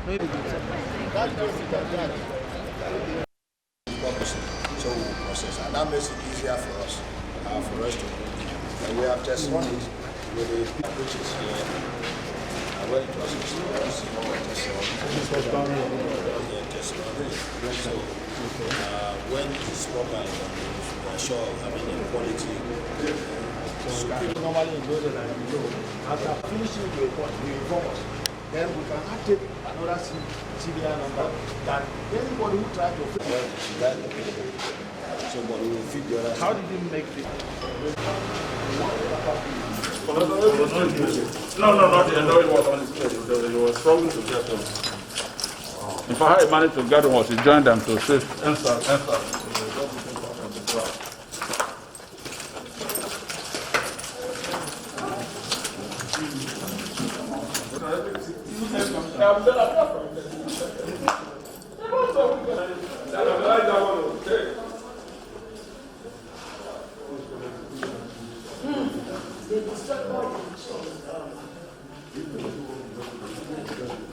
So we process, and that makes it easier for us to do. And we have testimonies with the approaches here. And when it was testimony. So when it's proper, we are sure of having a quality. So people normally enjoy the line below. After finishing the report, we inform us. Then we can take another CVR number that anybody who tries to fit that. So but we will fit the other. How did you make it? No, not yet. No, it was on his plate. He was struggling to get them. In fact, how he managed to get them was he joined them to save answer.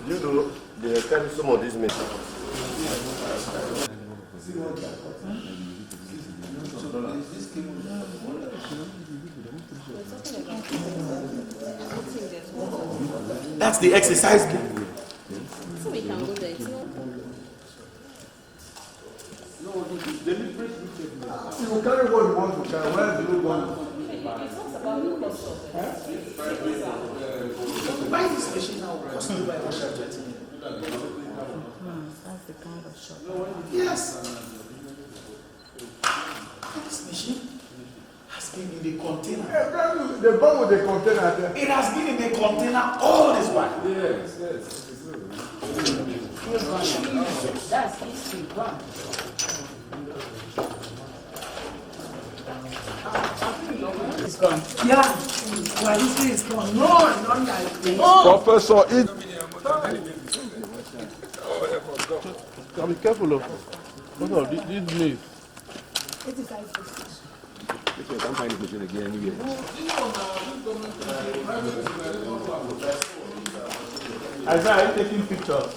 You know, they carry some of these messages. That's the exercise book. So we can go there. You will carry what you want to carry. Where do you want? Why is this machine now costing by 120 million? That's the kind of shop. Yes. This machine has been in the container. The bomb with the container there. It has been in the container all this while. Yes. That's history, gone. It's gone. Yeah. My history is gone. No, not like no. Professor, be careful of these meat. You can't find the machine again anywhere. Isaiah, are you taking pictures?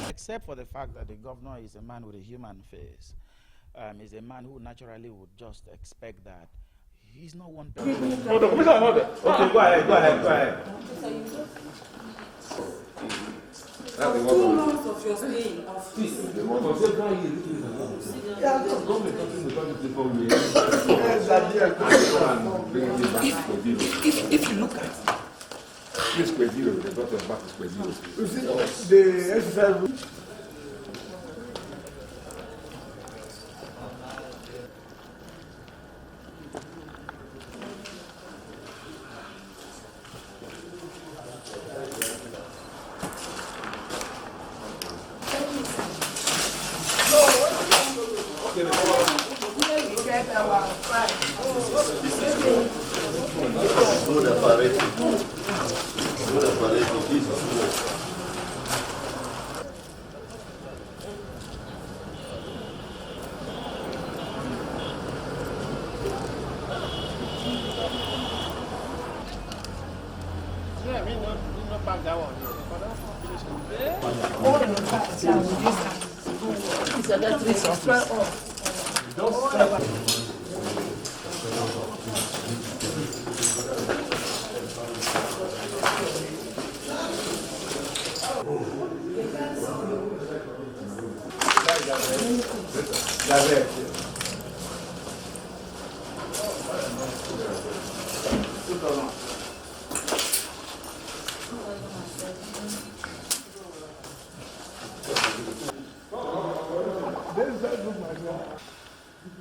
Except for the fact that the governor is a man with a human face, is a man who naturally would just expect that he's not one person. Hold on. Okay, go ahead. For 2 months of your stay in office. If you look at This square zero, they got us back to square zero. You see, the exercise.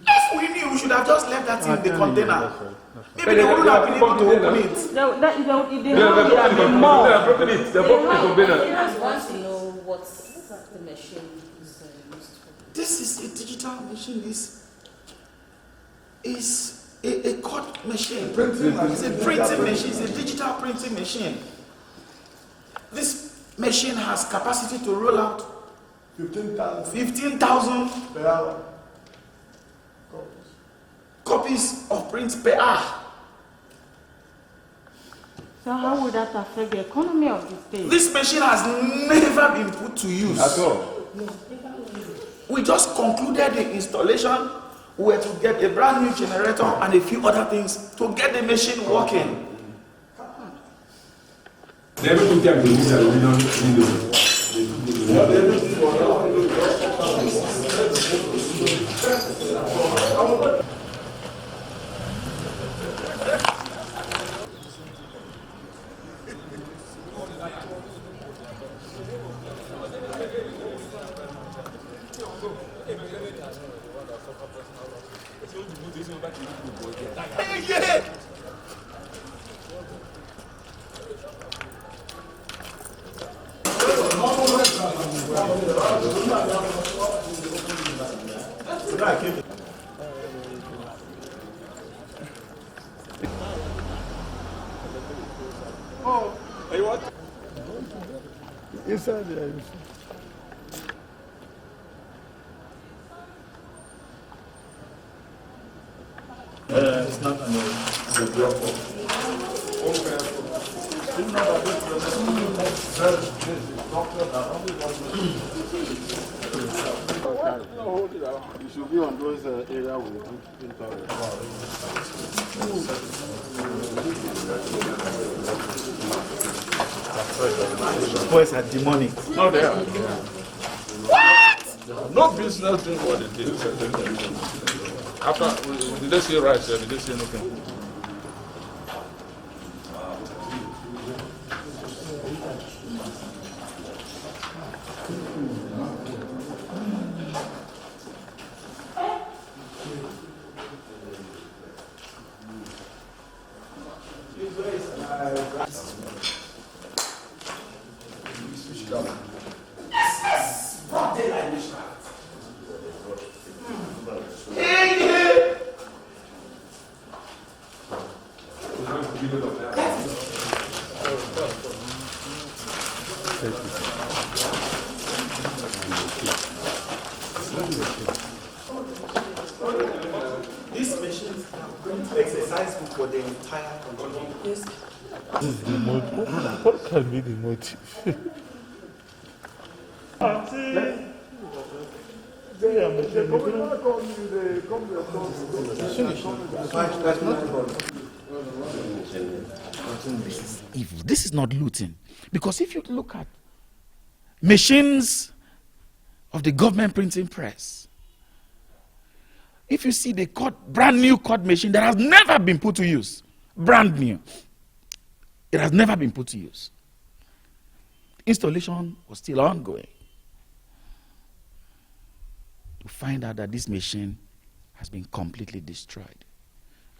If we knew, we should have just left that in the container. Maybe they wouldn't have been able to open it. They have broken it. They broke the container. I want to know what the machine is used for. This is a digital machine. Is a cut machine. It's a printing machine. It's a digital printing machine. This machine has capacity to roll out 15,000 per hour. copies of print per hour. So how would that affect the economy of the state? This machine has never been put to use. At all. We just concluded the installation. We were to get a brand new generator and a few other things to get the machine working. Never took time to use the original Inside there. It's not a drop You should be on those areas with good internet. boys are demonic. No, they are. What? No business doing what they did. After, did they say right? Did they say anything? These machines are exercise book for the entire country. Yes. What can be the motive? This is evil. This is not looting. Because if you look at machines of the government printing press, if you see the brand new cut machine that has never been put to use, brand new, it has never been put to use. Installation was still ongoing. To find out that this machine has been completely destroyed.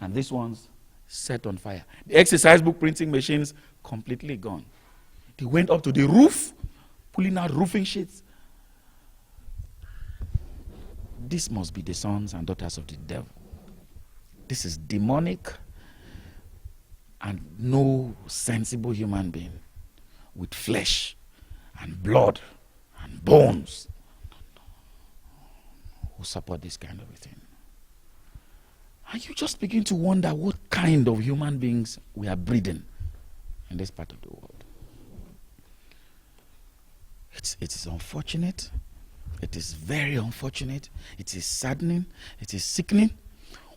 And this one's set on fire. The exercise book printing machines completely gone. They went up to the roof, pulling out roofing sheets. This must be the sons and daughters of the devil. This is demonic, and no sensible human being with flesh and blood and bones will support this kind of a thing. And you just begin to wonder what kind of human beings we are breeding in this part of the world. It is unfortunate. It is very unfortunate. It is saddening. It is sickening.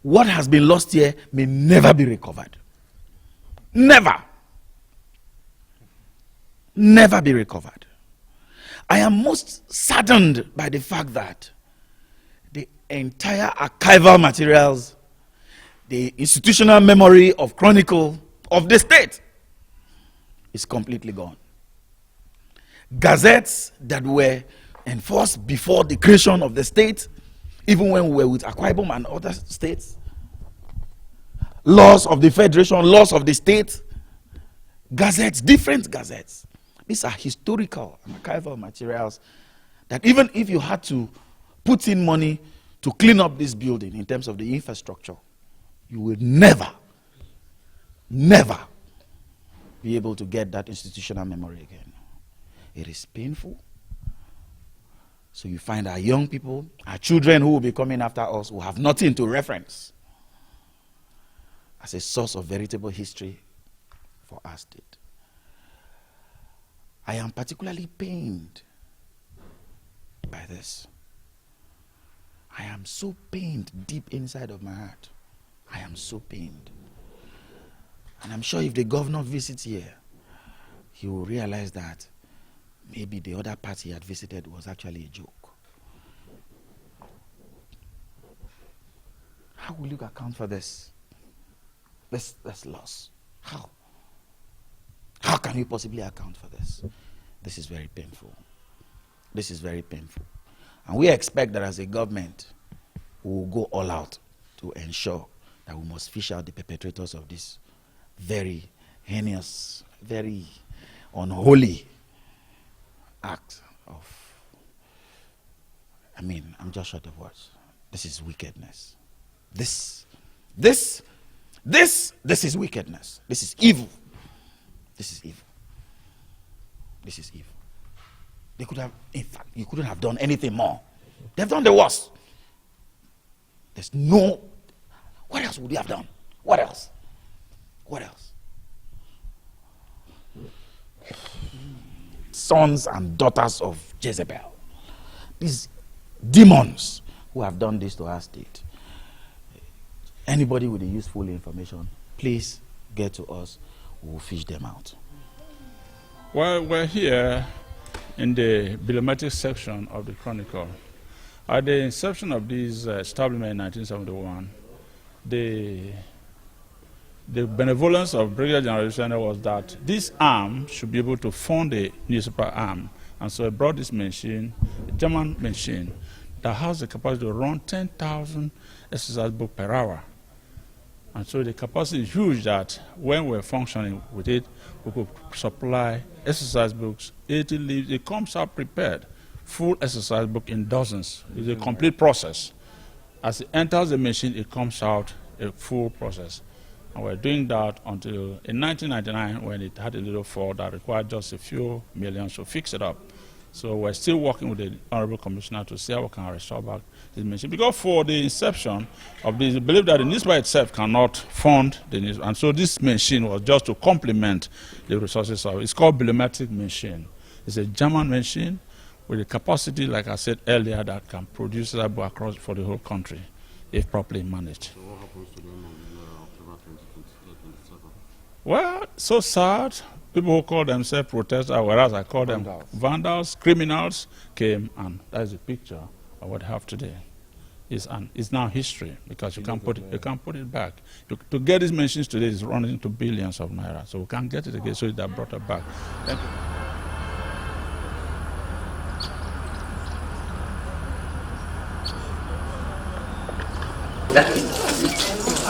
What has been lost here may never be recovered. Never. Never be recovered. I am most saddened by the fact that the entire archival materials, the institutional memory of chronicle of the state is completely gone. Gazettes that were enforced before the creation of the state, even when we were with Akwa Ibom and other states. Laws of the federation, laws of the state, gazettes, different gazettes. These are historical and archival materials that even if you had to put in money to clean up this building in terms of the infrastructure, you will never be able to get that institutional memory again. It is painful. So you find our young people, our children who will be coming after us, who have nothing to reference as a source of veritable history for our state. I am particularly pained by this. I am so pained deep inside of my heart. I am so pained. And I'm sure if the governor visits here, he will realize that maybe the other party he had visited was actually a joke. How will you account for this? This loss. How? How can you possibly account for this? This is very painful. This is very painful. And we expect that as a government, we will go all out to ensure that we must fish out the perpetrators of this very heinous, very unholy act of, I'm just short of words. This is wickedness. This is wickedness. This is evil. This is evil. This is evil. They could have, in fact, you couldn't have done anything more. They've done the worst. There's no, what else would they have done? What else? What else? Sons and daughters of Jezebel. These demons who have done this to our state. Anybody with the useful information, please get to us. We will fish them out. Well, we're here in the bibliometric section of the Chronicle. At the inception of this establishment in 1971, the benevolence of Brigadier General Yusuf was that this arm should be able to fund a newspaper arm. And so I brought this machine, a German machine, that has the capacity to run 10,000 exercise books per hour. And so the capacity is huge that when we're functioning with it, we could supply exercise books, 80 leaves. It comes out prepared, full exercise book in dozens. It's a complete process. As it enters the machine, it comes out a full process. And we're doing that until in 1999 when it had a little fault that required just a few millions to fix it up. So we're still working with the Honorable Commissioner to see how we can restore back this machine. Because for the inception of this, we believe that the newspaper itself cannot fund the news. And so this machine was just to complement the resources of it. It's called bibliometric machine. It's a German machine with a capacity, like I said earlier, that can produce that book across for the whole country if properly managed. So what happens to them on October 2027? Well, so sad. People who call themselves protesters, whereas I call them vandals, criminals, came, and that's the picture of what I have today. It's now history because you can't put it back. To get these machines today is running into billions of naira, so we can't get it again. So that brought it back. Thank you.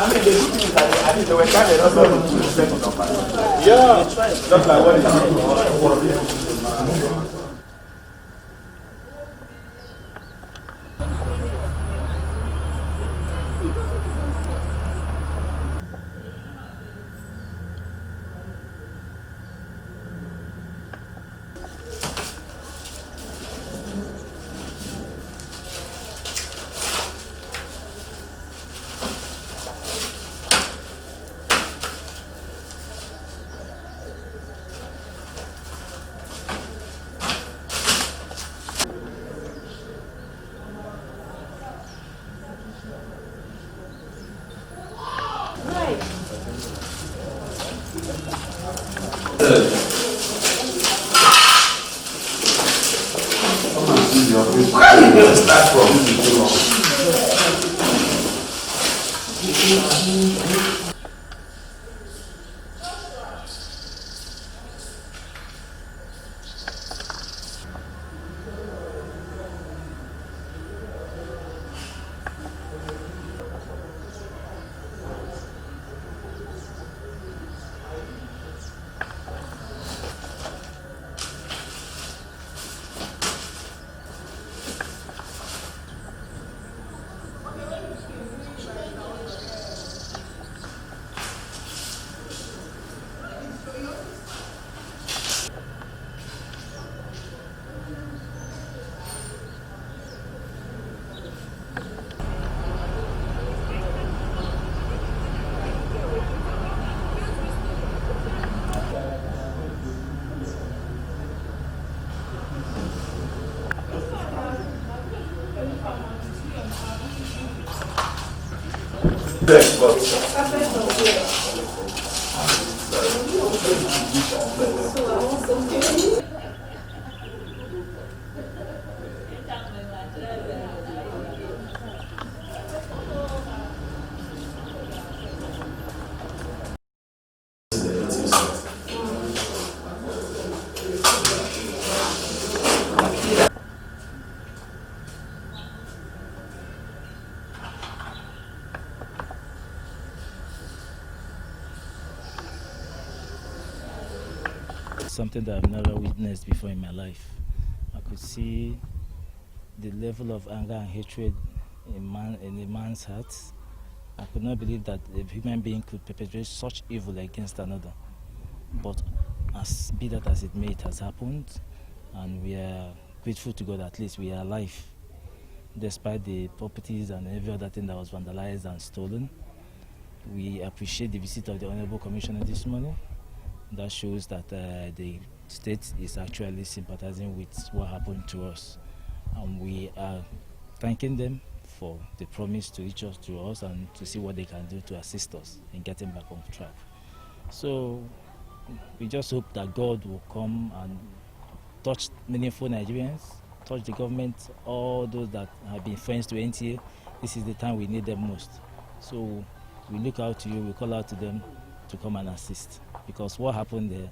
I mean, the good thing is that I think they were trying to also do the second of it. Yeah, just like what is Something that I've never witnessed before in my life. I could see the level of anger and hatred in a man's heart. I could not believe that a human being could perpetrate such evil against another. But be that as it may, it has happened, and we are grateful to God at least we are alive, despite the properties and every other thing that was vandalized and stolen. We appreciate the visit of the Honorable Commissioner this morning. That shows that the state is actually sympathizing with what happened to us, and we are thanking them for the promise to reach out to us and to see what they can do to assist us in getting back on track. So we just hope that God will come and touch meaningful Nigerians, touch the government, all those that have been friends to NTA. This is the time we need them most. So we look out to you, we call out to them to come and assist, because what happened there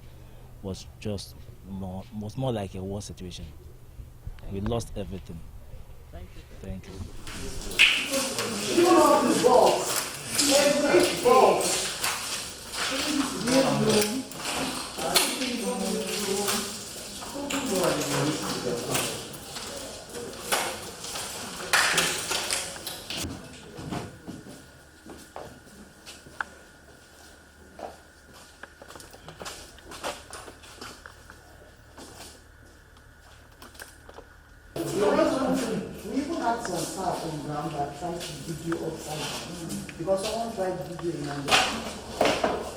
was just more like a war situation. We lost everything. Thank you. Thank you. You know the box. Every box. We even had some staff on ground that tried to video upside because someone tried videoing and